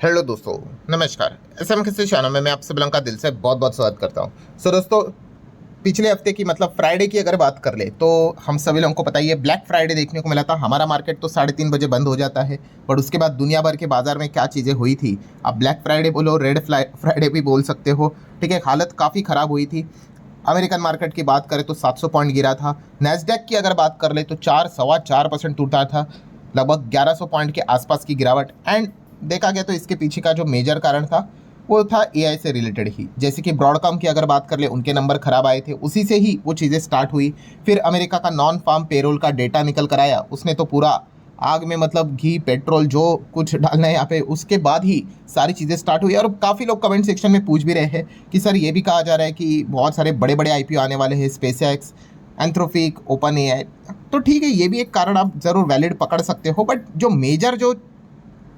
Hello दोस्तों, नमस्कार। SM किसी चैनल में मैं आप सभी लोगों का दिल से बहुत बहुत स्वागत करता हूं। सो दोस्तों, पिछले हफ्ते की मतलब फ्राइडे की अगर बात कर ले तो हम सभी लोगों को पता ही है ब्लैक फ्राइडे देखने को मिला था। हमारा मार्केट तो 3:30 बजे बंद हो जाता है, पर उसके बाद दुनिया भर के बाजार में क्या चीज़ें हुई थी, आप ब्लैक फ्राइडे बोलो, रेड फ्राइडे भी बोल सकते हो। ठीक है, हालत काफ़ी ख़राब हुई थी। अमेरिकन मार्केट की बात करें तो 700 पॉइंट गिरा था। नैस्डैक की अगर बात कर ले तो 4.25% टूटा था, लगभग 1100 पॉइंट के आसपास की गिरावट। एंड देखा गया तो इसके पीछे का जो मेजर कारण था वो था एआई से रिलेटेड ही। जैसे कि ब्रॉडकॉम की अगर बात कर ले, उनके नंबर खराब आए थे, उसी से ही वो चीज़ें स्टार्ट हुई। फिर अमेरिका का नॉन फार्म पेरोल का डेटा निकल कर आया, उसने तो पूरा आग में मतलब घी पेट्रोल जो कुछ डालना है यहाँ पे, उसके बाद ही सारी चीज़ें स्टार्ट हुई। और काफ़ी लोग कमेंट सेक्शन में पूछ भी रहे हैं कि सर ये भी कहा जा रहा है कि बहुत सारे बड़े बड़े आईपीओ आने वाले हैं, स्पेसएक्स, एंथ्रोपिक, ओपन एआई। तो ठीक है, ये भी एक कारण आप ज़रूर वैलिड पकड़ सकते हो, बट जो मेजर जो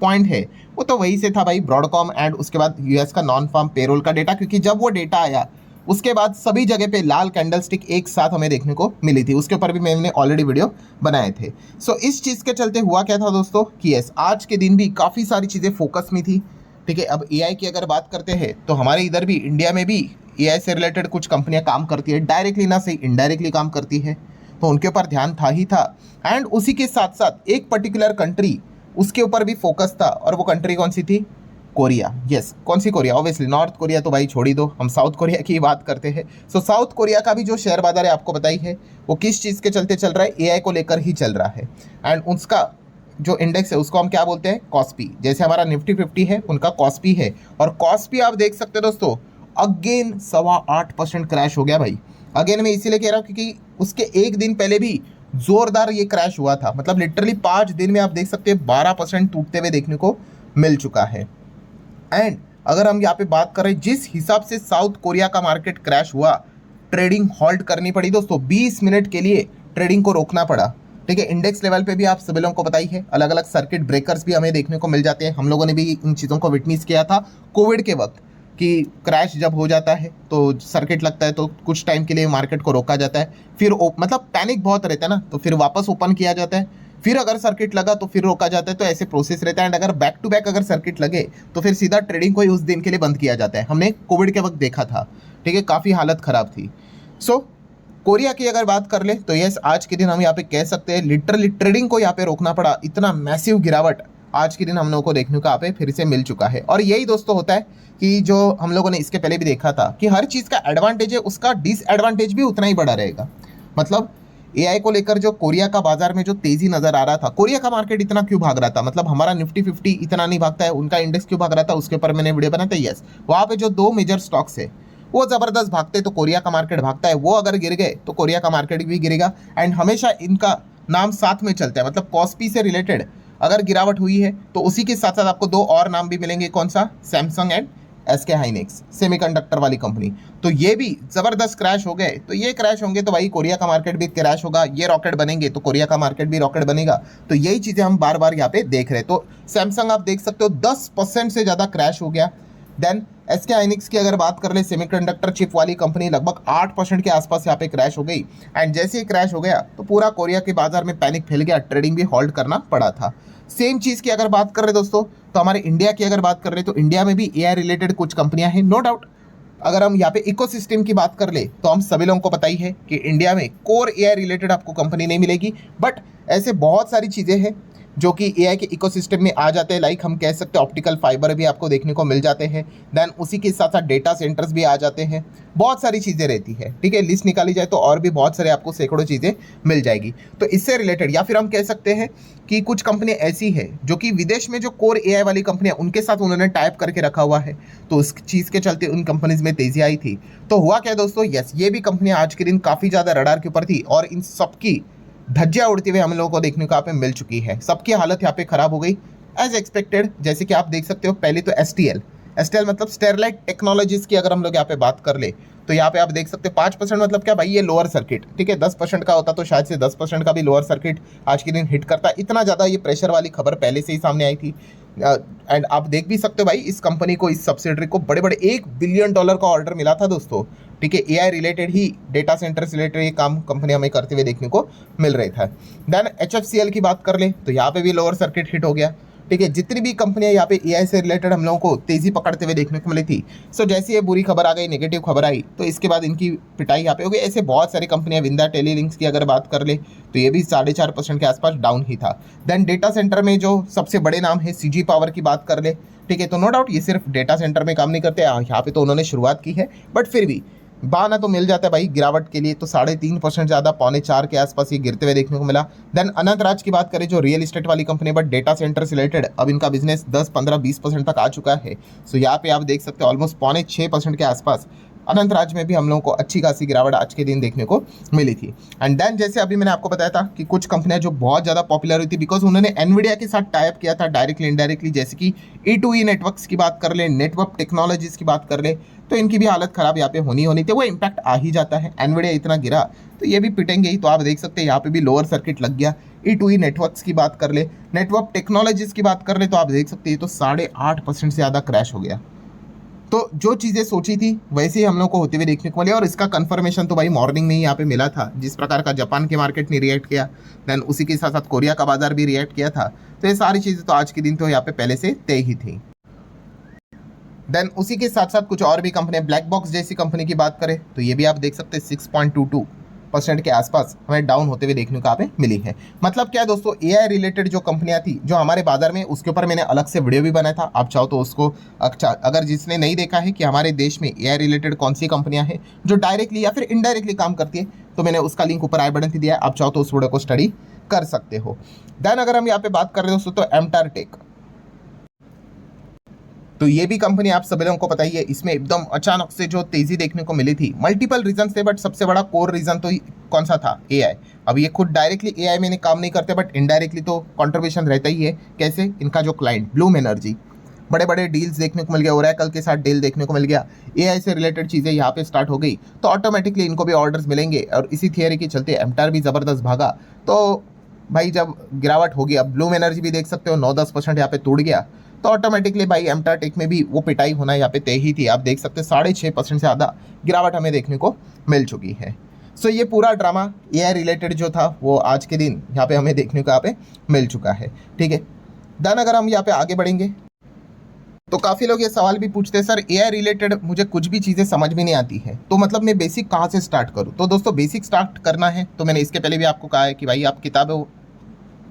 पॉइंट है वो तो वही से था भाई, ब्रॉडकॉम एंड उसके बाद यूएस का नॉन फार्म पेरोल का डेटा। क्योंकि जब वो डेटा आया उसके बाद सभी जगह पे लाल कैंडलस्टिक एक साथ हमें देखने को मिली थी। उसके ऊपर भी मैंने ऑलरेडी वीडियो बनाए थे। सो इस चीज़ के चलते हुआ क्या था दोस्तों कि यस, आज के दिन भी काफ़ी सारी चीज़ें फोकस में थी। ठीक है, अब एआई की अगर बात करते हैं तो हमारे इधर भी इंडिया में भी एआई से रिलेटेड कुछ कंपनियां काम करती है, डायरेक्टली ना सही इनडायरेक्टली काम करती है, तो उनके ऊपर ध्यान था ही था। एंड उसी के साथ साथ एक पर्टिकुलर कंट्री, उसके ऊपर भी फोकस था। और वो कंट्री कौन सी थी? कोरिया। यस, कौन सी कोरिया? ऑब्वियसली नॉर्थ कोरिया तो भाई छोड़ ही दो, हम साउथ कोरिया की बात करते हैं। सो साउथ कोरिया का भी जो शेयर बाजार है आपको बताई है, वो किस चीज़ के चलते चल रहा है? एआई को लेकर ही चल रहा है। एंड उसका जो इंडेक्स है उसको हम क्या बोलते हैं? कॉस्पी। जैसे हमारा निफ्टी 50 है, उनका कॉस्पी है। और कॉस्पी आप देख सकते हो दोस्तों, अगेन 8.25% क्रैश हो गया भाई। अगेन मैं इसीलिए कह रहा हूँ क्योंकि उसके एक दिन पहले भी जोरदार ये क्रैश हुआ था। मतलब लिटरली 5 दिन में आप देख सकते हैं 12% टूटते हुए देखने को मिल चुका है। एंड अगर हम यहाँ पे बात करें जिस हिसाब से साउथ कोरिया का मार्केट क्रैश हुआ, ट्रेडिंग हॉल्ट करनी पड़ी दोस्तों, 20 मिनट के लिए ट्रेडिंग को रोकना पड़ा। ठीक है, इंडेक्स लेवल पे भी आप सभी लोगों को बताई है, अलग अलग सर्किट ब्रेकर्स भी हमें देखने को मिल जाते हैं। हम लोगों ने भी इन चीज़ों को विटनेस किया था कोविड के वक्त कि क्रैश जब हो जाता है तो सर्किट लगता है, तो कुछ टाइम के लिए मार्केट को रोका जाता है। फिर मतलब पैनिक बहुत रहता है ना, तो फिर वापस ओपन किया जाता है। फिर अगर सर्किट लगा तो फिर रोका जाता है। तो ऐसे प्रोसेस रहता है। एंड अगर बैक टू बैक अगर सर्किट लगे तो फिर सीधा ट्रेडिंग को ही उस दिन के लिए बंद किया जाता है। हमने कोविड के वक्त देखा था। ठीक है, काफ़ी हालत ख़राब थी। सो कोरिया की अगर बात कर ले तो यस, आज के दिन हम यहाँ पे कह सकते हैं लिटरली ट्रेडिंग को यहाँ पे रोकना पड़ा। इतना मैसिव गिरावट आज के दिन हम लोगों को देखने को यहाँ पे फिर से मिल चुका है। और यही दोस्तों होता है कि जो हम लोगों ने इसके पहले भी देखा था कि हर चीज़ का एडवांटेज है, उसका डिसएडवांटेज भी उतना ही बड़ा रहेगा। मतलब एआई को लेकर जो कोरिया का बाजार में जो तेजी नजर आ रहा था, कोरिया का मार्केट इतना क्यों भाग रहा था, मतलब हमारा निफ्टी 50 इतना नहीं भागता है, उनका इंडेक्स क्यों भाग रहा था, उसके ऊपर मैंने वीडियो बनाया था। यस, वहाँ पे जो दो मेजर स्टॉक्स है वो जबरदस्त भागते तो कोरिया का मार्केट भागता है, वो अगर गिर गए तो कोरिया का मार्केट भी गिरेगा। एंड हमेशा इनका नाम साथ में चलता है। मतलब कॉस्पी से रिलेटेड अगर गिरावट हुई है तो उसी के साथ साथ आपको दो और नाम भी मिलेंगे। कौन सा? Samsung and SK Hynix, semiconductor वाली कंपनी। तो ये भी जबरदस्त क्रैश हो गए। तो ये क्रैश होंगे तो भाई कोरिया का मार्केट भी क्रैश होगा। ये रॉकेट बनेंगे तो कोरिया का मार्केट भी रॉकेट बनेगा। तो यही चीज़ें हम बार बार यहाँ पे देख रहे हैं। तो सैमसंग आप देख सकते हो 10% से ज़्यादा क्रैश हो गया। देन एसके हाइनिक्स की अगर बात कर ले, सेमीकंडक्टर चिप वाली कंपनी, लगभग 8% के आसपास यहाँ पे क्रैश हो गई। एंड जैसे ही क्रैश हो गया तो पूरा कोरिया के बाजार में पैनिक फैल गया, ट्रेडिंग भी हॉल्ट करना पड़ा था। सेम चीज़ की अगर बात कर रहे दोस्तों तो हमारे इंडिया की अगर बात कर रहे तो इंडिया में भी एआई रिलेटेड कुछ कंपनियां हैं, नो डाउट। अगर हम यहाँ पे इकोसिस्टम की बात कर ले तो हम सभी लोगों को पता ही है कि इंडिया में कोर एआई रिलेटेड आपको कंपनी नहीं मिलेगी, बट ऐसे बहुत सारी चीज़ें हैं जो कि एआई के इकोसिस्टम में आ जाते हैं। लाइक हम कह सकते हैं ऑप्टिकल फाइबर भी आपको देखने को मिल जाते हैं। देन उसी के साथ साथ डेटा सेंटर्स भी आ जाते हैं। बहुत सारी चीज़ें रहती है। ठीक है, लिस्ट निकाली जाए तो और भी बहुत सारे आपको सैकड़ों चीज़ें मिल जाएगी। तो इससे रिलेटेड या फिर हम कह सकते हैं कि कुछ कंपनियां ऐसी है जो कि विदेश में जो कोर एआई वाली कंपनियां, उनके साथ उन्होंने टाइप करके रखा हुआ है। तो उस चीज़ के चलते उन कंपनीज में तेजी आई थी। तो हुआ क्या दोस्तों? यस, ये भी कंपनियां आज के दिन काफ़ी ज़्यादा रडार के ऊपर थी और इन सबकी धज्जियां उड़ती हुई हम लोगों को देखने को यहाँ पे मिल चुकी है। सबकी हालत यहाँ पे खराब हो गई एज एक्सपेक्टेड। जैसे कि आप देख सकते हो, पहले तो एसटीएल मतलब स्टेरलाइट टेक्नोलॉजीज की अगर हम लोग यहाँ पे बात कर ले तो यहाँ पे आप देख सकते हैं 5% मतलब क्या भाई, ये लोअर सर्किट। ठीक है, 10% का होता तो शायद से 10% का भी लोअर सर्किट आज के दिन हिट करता। इतना ज़्यादा ये प्रेशर वाली खबर पहले से ही सामने आई थी। एंड आप देख भी सकते हो भाई, इस कंपनी को, इस सब्सिडरी को बड़े बड़े $1 बिलियन का ऑर्डर मिला था दोस्तों। ठीक है, एआई रिलेटेड ही, डेटा सेंटर से रिलेटेड ये काम कंपनी हमें करते हुए देखने को मिल रहा था। देन एचएफसीएल की बात कर ले तो यहाँ पे भी लोअर सर्किट हिट हो गया। ठीक है, जितनी भी कंपनियां यहाँ पे एआई से रिलेटेड हम लोगों को तेजी पकड़ते हुए देखने को मिली थी, सो जैसे ये बुरी खबर आ गई, नेगेटिव खबर आई, तो इसके बाद इनकी पिटाई यहाँ पे हो गई। ऐसे बहुत सारी कंपनियां, विंदा टेलीलिंक्स की अगर बात कर ले तो ये भी 4.5% के आसपास डाउन ही था। देन डेटा सेंटर में जो सबसे बड़े नाम है सीजी पावर की बात कर ले, ठीक है, तो नो डाउट ये सिर्फ डेटा सेंटर में काम नहीं करते, यहाँ पे तो उन्होंने शुरुआत की है, बट फिर भी बहाना तो मिल जाता है भाई गिरावट के लिए। तो 3.5% ज़्यादा, 3.25 के आसपास ये गिरते हुए देखने को मिला। देन अनंतराज की बात करें, जो रियल इस्टेट वाली कंपनी, बट डेटा सेंटर से रिलेटेड, अब इनका बिजनेस 10, 15, 20% तक आ चुका है। सो यहाँ पे आप देख सकते हैं ऑलमोस्ट 5.25% के आसपास अनंतराज में भी हम लोगों को अच्छी खासी गिरावट आज के दिन देखने को मिली थी। एंड देन जैसे अभी मैंने आपको बताया था कि कुछ कंपनियां जो बहुत ज़्यादा पॉपुलर हुई थी बिकॉज उन्होंने एनवीडिया के साथ टाइप किया था डायरेक्टली इनडायरेक्टली, जैसे कि E2E नेटवर्क्स की बात कर ले, नेटवर्क टेक्नोलॉजीज की बात कर ले, तो इनकी भी हालत खराब यहाँ पे होनी थी। वो इम्पैक्ट आ ही जाता है, एनवीडिया इतना गिरा तो ये भी पिटेंगे ही। तो आप देख सकते हैं यहाँ पे भी लोअर सर्किट लग गया। E2E नेटवर्क्स की बात कर ले, नेटवर्क टेक्नोलॉजीज की बात कर ले, तो आप देख सकते हैं तो 8.5% से ज़्यादा क्रैश हो गया। तो जो चीज़ें सोची थी वैसे ही हम लोग को होते हुए देखने को मिली, और इसका कंफर्मेशन तो भाई मॉर्निंग में ही यहाँ पे मिला था। जिस प्रकार का जापान के मार्केट ने रिएक्ट किया, देन उसी के साथ साथ कोरिया का बाजार भी रिएक्ट किया था। तो ये सारी चीज़ें तो आज के दिन तो यहाँ पे पहले से तय ही थी। देन उसी के साथ साथ कुछ और भी कंपनी, ब्लैक बॉक्स जैसी कंपनी की बात करें तो ये भी आप देख सकते हैं 6.22% के आसपास हमें डाउन होते हुए देखने को यहाँ पे मिली है। मतलब क्या दोस्तों, एआई रिलेटेड जो कंपनियां थी जो हमारे बाजार में, उसके ऊपर मैंने अलग से वीडियो भी बनाया था। आप चाहो तो उसको, अच्छा अगर जिसने नहीं देखा है कि हमारे देश में एआई रिलेटेड कौन सी कंपनियां हैं जो डायरेक्टली या फिर इनडायरेक्टली काम करती है, तो मैंने उसका लिंक ऊपर आई बटन दिया है, आप चाहो तो उस वीडियो को स्टडी कर सकते हो। देन अगर हम यहाँ पे बात कर रहे हैं दोस्तों तो एमटार टेक, तो ये भी कंपनी आप सभी लोगों को पता ही है, इसमें एकदम अचानक से जो तेजी देखने को मिली थी, मल्टीपल रीजन थे, बट सबसे बड़ा कोर रीजन तो कौन सा था, एआई। अब ये खुद डायरेक्टली एआई में काम नहीं करते, बट इनडायरेक्टली तो कंट्रीब्यूशन रहता ही है। कैसे? इनका जो क्लाइंट ब्लूम एनर्जी, बड़े बड़े डील्स देखने को मिल गया, ओरेकल के साथ डील देखने को मिल गया, एआई से रिलेटेड चीज़ें यहाँ पे स्टार्ट हो गई, तो ऑटोमेटिकली इनको भी ऑर्डर्स मिलेंगे। और इसी थियरी के चलते एमटार भी ज़बरदस्त भागा। तो भाई जब गिरावट होगी, अब ब्लूम एनर्जी भी देख सकते हो 9-10% यहाँ पे टूट गया, तो ऑटोमेटिकली भाई एमटार टेक में भी वो पिटाई होना यहाँ पे तय ही थी। आप देख सकते हैं 6.5% से ज़्यादा गिरावट हमें देखने को मिल चुकी है। सो ये पूरा ड्रामा एआई रिलेटेड जो था वो आज के दिन यहाँ पे हमें देखने को यहाँ पे मिल चुका है। ठीक है, देन अगर हम यहाँ पे आगे बढ़ेंगे तो काफ़ी लोग ये सवाल भी पूछते हैं, सर एआई रिलेटेड मुझे कुछ भी चीज़ें समझ में नहीं आती है, तो मतलब मैं बेसिक कहाँ से स्टार्ट करूँ? तो दोस्तों बेसिक स्टार्ट करना है तो मैंने इसके पहले भी आपको कहा है कि भाई आप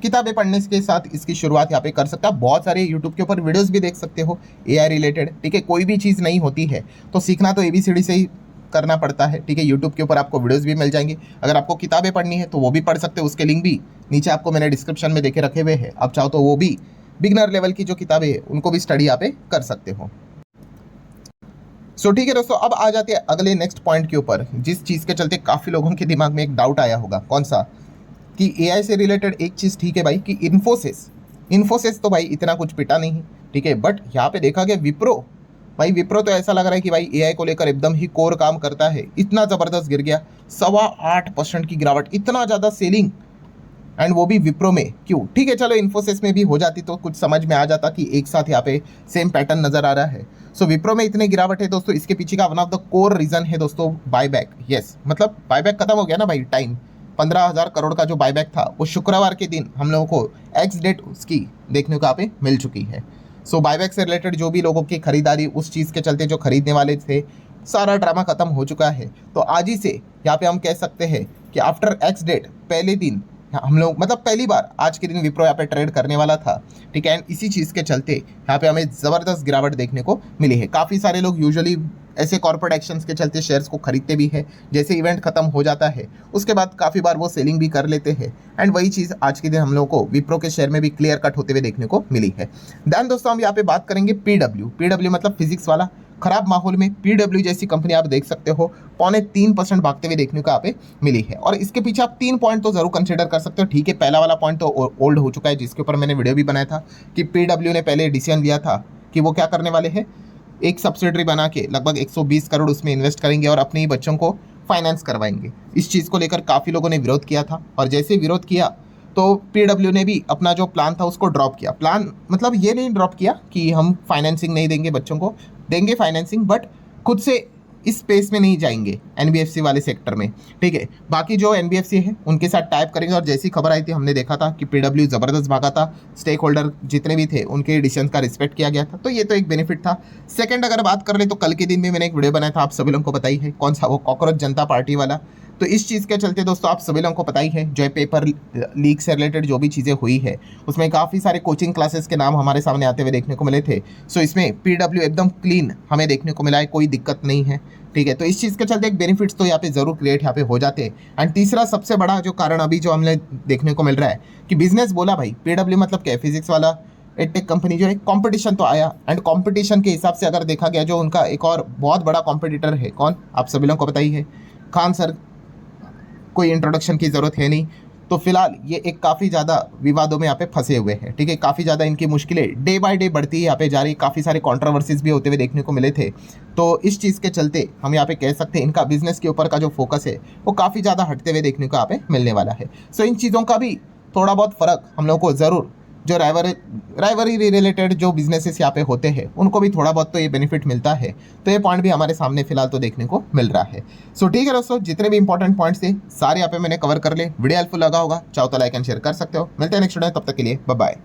किताबें पढ़ने के साथ इसकी शुरुआत यहाँ पे कर सकते हैं। बहुत सारे यूट्यूब के ऊपर वीडियोस भी देख सकते हो एआई रिलेटेड। ठीक है, कोई भी चीज़ नहीं होती है तो सीखना तो ABCD से ही करना पड़ता है। ठीक है, यूट्यूब के ऊपर आपको वीडियोस भी मिल जाएंगे। अगर आपको किताबें पढ़नी है तो वो भी पढ़ सकते हो, उसके लिंक भी नीचे आपको मैंने डिस्क्रिप्शन में देके रखे हुए हैं। आप चाहो तो वो भी बिगनर लेवल की जो किताबें हैं उनको भी स्टडी यहाँ पे कर सकते हो। सो ठीक है दोस्तों, अब आ जाते हैं अगले नेक्स्ट पॉइंट के ऊपर, जिस चीज़ के चलते काफ़ी लोगों के दिमाग में एक डाउट आया होगा। कौन सा? कि एआई से रिलेटेड एक चीज़ ठीक है भाई कि इन्फोसिस तो भाई इतना कुछ पिटा नहीं, ठीक है, बट यहाँ पे देखा गया विप्रो तो ऐसा लग रहा है कि भाई एआई को लेकर एकदम ही कोर काम करता है, इतना ज़बरदस्त गिर गया। 8.25% की गिरावट, इतना ज़्यादा सेलिंग, एंड वो भी विप्रो में। क्यों? ठीक है, चलो इन्फोसिस में भी हो जाती तो कुछ समझ में आ जाता कि एक साथ यहाँ पे सेम पैटर्न नज़र आ रहा है। सो विप्रो में इतनी गिरावट है दोस्तों, इसके पीछे का one of the core reason है दोस्तों बायबैक। यस, मतलब बायबैक खत्म हो गया ना भाई, टाइम 15,000 करोड़ का जो बायबैक था वो शुक्रवार के दिन हम लोगों को एक्स डेट उसकी देखने को यहाँ पे मिल चुकी है। सो बायबैक से रिलेटेड जो भी लोगों की खरीदारी, उस चीज़ के चलते जो खरीदने वाले थे, सारा ड्रामा खत्म हो चुका है। तो आज ही से यहाँ पे हम कह सकते हैं कि आफ्टर एक्स डेट पहले दिन हम लोग, मतलब पहली बार आज के दिन विप्रो यहाँ पे ट्रेड करने वाला था। ठीक है, एंड इसी चीज़ के चलते यहाँ पे हमें ज़बरदस्त गिरावट देखने को मिली है। काफ़ी सारे लोग यूजुअली ऐसे कॉर्पोरेट एक्शंस के चलते शेयर्स को खरीदते भी हैं, जैसे इवेंट खत्म हो जाता है उसके बाद काफ़ी बार वो सेलिंग भी कर लेते हैं, एंड वही चीज़ आज के दिन हम लोगों को विप्रो के शेयर में भी क्लियर कट होते हुए देखने को मिली है। देन दोस्तों हम यहाँ पे बात करेंगे पीडब्ल्यू मतलब फिजिक्स वाला। खराब माहौल में पीडब्ल्यू जैसी कंपनी आप देख सकते हो 3.25% भागते हुए देखने को यहाँ पे मिली है, और इसके पीछे आप 3 पॉइंट तो जरूर कंसिडर कर सकते हो। ठीक है, पहला वाला पॉइंट तो ओल्ड हो चुका है, जिसके ऊपर मैंने वीडियो भी बनाया था कि पीडब्ल्यू ने पहले डिसीजन लिया था कि वो क्या करने वाले हैं, एक सब्सिडरी बना के लगभग 120 करोड़ उसमें इन्वेस्ट करेंगे और अपने ही बच्चों को फाइनेंस करवाएंगे। इस चीज़ को लेकर काफ़ी लोगों ने विरोध किया था, और जैसे विरोध किया तो पीडब्ल्यू ने भी अपना जो प्लान था उसको ड्रॉप किया। प्लान मतलब ये नहीं ड्रॉप किया कि हम फाइनेंसिंग नहीं देंगे, बच्चों को देंगे फाइनेंसिंग, बट खुद से इस स्पेस में नहीं जाएंगे एनबीएफसी वाले सेक्टर में, ठीक है। बाकी जो एनबीएफसी है उनके साथ टाइप करेंगे, और जैसी खबर आई थी हमने देखा था कि पीडब्ल्यू ज़बरदस्त भागा था, स्टेक होल्डर जितने भी थे उनके डिसीजन का रिस्पेक्ट किया गया था, तो ये तो एक बेनिफिट था। सेकंड अगर बात कर ले तो कल के दिन भी मैंने एक वीडियो बनाया था, आप सभी लोगों को पता ही है, कौन सा, वो कॉकरोच जनता पार्टी वाला। तो इस चीज़ के चलते दोस्तों आप सभी लोगों को पता ही है, जो पेपर लीक से रिलेटेड जो भी चीज़ें हुई है उसमें काफ़ी सारे कोचिंग क्लासेस के नाम हमारे सामने आते हुए देखने को मिले थे। सो इसमें पीडब्ल्यू एकदम क्लीन हमें देखने को मिला है, कोई दिक्कत नहीं है, ठीक है। तो इस चीज़ के चलते एक बेनिफिट्स तो यहाँ पे जरूर क्रिएट यहाँ पे हो जाते हैं। एंड तीसरा सबसे बड़ा जो कारण अभी जो हमें देखने को मिल रहा है कि बिजनेस बोला भाई, पीडब्ल्यू मतलब क्या है, फिजिक्स वाला एडटेक कंपनी जो है, कंपटीशन तो आया। एंड कंपटीशन के हिसाब से अगर देखा गया, जो उनका एक और बहुत बड़ा कॉम्पिटिटर है कौन, आप सभी लोगों को पता ही है, खान सर, कोई इंट्रोडक्शन की ज़रूरत है नहीं। तो फिलहाल ये एक काफ़ी ज़्यादा विवादों में यहाँ पे फंसे हुए हैं, ठीक है। काफ़ी ज़्यादा इनकी मुश्किलें डे बाय डे बढ़ती है यहाँ पे जा रही, काफ़ी सारे कंट्रोवर्सीज भी होते हुए देखने को मिले थे। तो इस चीज़ के चलते हम यहाँ पे कह सकते हैं इनका बिजनेस के ऊपर का जो फोकस है वो काफ़ी ज़्यादा हटते हुए देखने को यहाँ पे मिलने वाला है। सो इन चीज़ों का भी थोड़ा बहुत फ़र्क हम लोग को ज़रूर, जो राइवरी रिलेटेड जो बिजनेसेस यहाँ पे होते हैं उनको भी थोड़ा बहुत तो ये बेनिफिट मिलता है। तो ये पॉइंट भी हमारे सामने फिलहाल तो देखने को मिल रहा है। सो ठीक है दोस्तों, जितने भी इंपॉर्टेंट पॉइंट्स थे सारे यहाँ पे मैंने कवर कर ले। वीडियो हेल्पफुल लगा होगा, चाहो तो लाइक एंड शेयर कर सकते हो। मिलते हैं नेक्स्ट वीडियो, तब तक के लिए बाय बाय।